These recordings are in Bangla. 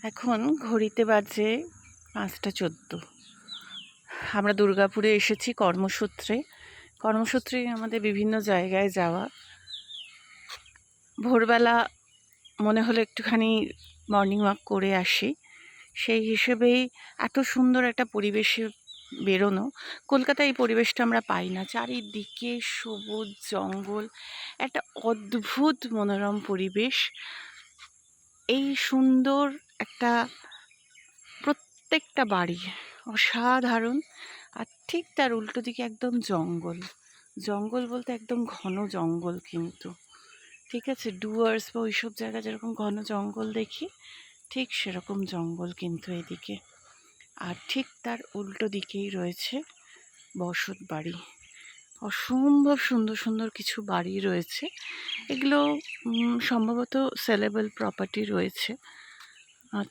এখন ঘড়িতে বাজে 5টা 14। আমরা দুর্গাপুরে এসেছি কর্মসূত্রে আমাদের বিভিন্ন জায়গায় যাওয়া। ভোরবেলা মনে হলো একটুখানি মর্নিং ওয়াক করে আসি, সেই হিসেবেই এত সুন্দর একটা পরিবেশে বেরোনো। কলকাতায় এই পরিবেশটা আমরা পাই না। চারিদিকে সবুজ জঙ্গল, একটা অদ্ভুত মনোরম পরিবেশ। এই সুন্দর একটা প্রত্যেকটা বাড়ি অসাধারণ, আর ঠিক তার উল্টো দিকে একদম জঙ্গল বলতে একদম ঘন জঙ্গল, কিন্তু ঠিক আছে, ডুয়ার্স বা ওইসব জায়গা যেরকম ঘন জঙ্গল দেখি, ঠিক সেরকম জঙ্গল কিন্তু এদিকে। আর ঠিক তার উল্টো দিকেই রয়েছে বসত বাড়ি। অসম্ভব সুন্দর সুন্দর কিছু বাড়ি রয়েছে। এগুলো সম্ভবত সেলেবল প্রপার্টি রয়েছে।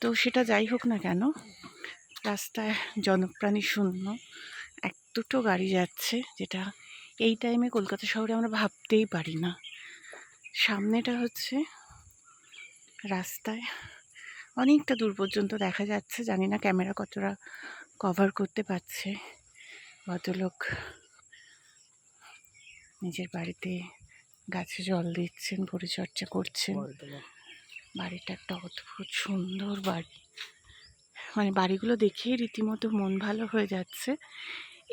তো সেটা যাই হোক না কেন, রাস্তায় জনপ্রাণী শূন্য, এক দুটো গাড়ি যাচ্ছে, যেটা এই টাইমে কলকাতা শহরে আমরা ভাবতেই পারি না। সামনেটা হচ্ছে রাস্তায় অনেকটা দূর পর্যন্ত দেখা যাচ্ছে, জানি না ক্যামেরা কতটা কভার করতে পারছে। ভদ্রলোক নিজের বাড়িতে গাছে জল দিচ্ছেন, পরিচর্যা করছেন। বাড়িটা একটা অদ্ভুত সুন্দর বাড়ি, মানে বাড়িগুলো দেখেই রীতিমতো মন ভালো হয়ে যাচ্ছে।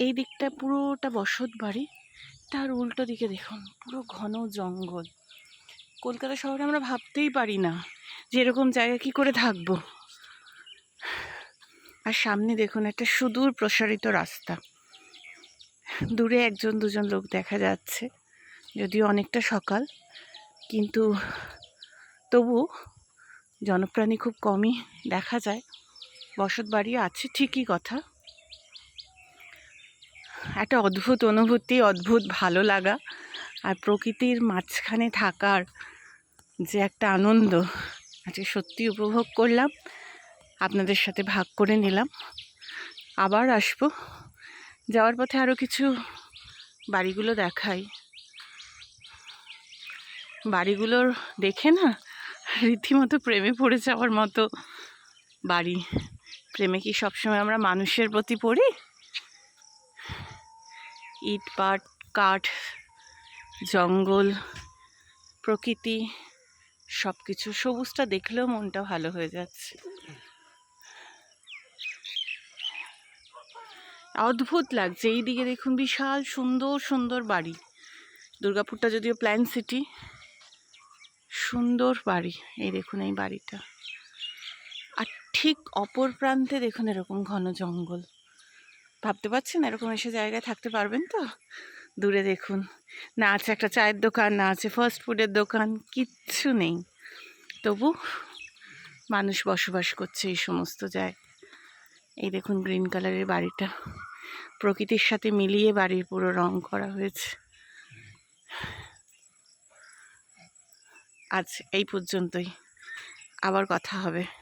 এই দিকটা পুরোটা বসত বাড়ি, তার উল্টো দিকে দেখুন পুরো ঘন জঙ্গল। কলকাতা শহরে আমরা ভাবতেই পারি না যে এরকম জায়গা কি করে থাকবো। আর সামনে দেখুন একটা সুদূর প্রসারিত রাস্তা, দূরে একজন দুজন লোক দেখা যাচ্ছে, যদিও অনেকটা সকাল, কিন্তু তবু জনপ্রাণী খুব কমই দেখা যায়। বসত বাড়ি আছে ঠিকই কথা, একটা অদ্ভুত অনুভূতি, অদ্ভুত ভালো লাগা, আর প্রকৃতির মাঝখানে থাকার যে একটা আনন্দ আজকে সত্যি উপভোগ করলাম, আপনাদের সাথে ভাগ করে নিলাম। আবার আসবো, যাওয়ার পথে আরও কিছু বাড়িগুলো দেখাই। বাড়িগুলোর দেখে না রীতিমতো প্রেমে পড়ে যাওয়ার মতো বাড়ি। প্রেমে কি সবসময় আমরা মানুষের প্রতি পড়ি? ইট পাট কাঠ, জঙ্গল, প্রকৃতি, সব কিছু সবুজটা দেখলেও মনটা ভালো হয়ে যাচ্ছে। অদ্ভুত লাগছে। এই দিকে দেখুন বিশাল সুন্দর সুন্দর বাড়ি। দুর্গাপুরটা যদিও প্ল্যান সিটি, সুন্দর বাড়ি। এই দেখুন এই বাড়িটা, আর ঠিক অপর প্রান্তে দেখুন এরকম ঘন জঙ্গল। ভাবতে পারছেন এরকম এসে জায়গায় থাকতে পারবেন তো? দূরে দেখুন, না আছে একটা চায়ের দোকান, না আছে ফাস্ট ফুডের দোকান, কিচ্ছু নেই, তবু মানুষ বসবাস করছে এই সমস্ত জায়গায়। এই দেখুন গ্রিন কালারের বাড়িটা, প্রকৃতির সাথে মিলিয়ে বাড়ির পুরো রং করা হয়েছে। আজ এই পর্যন্তই, আবার কথা হবে।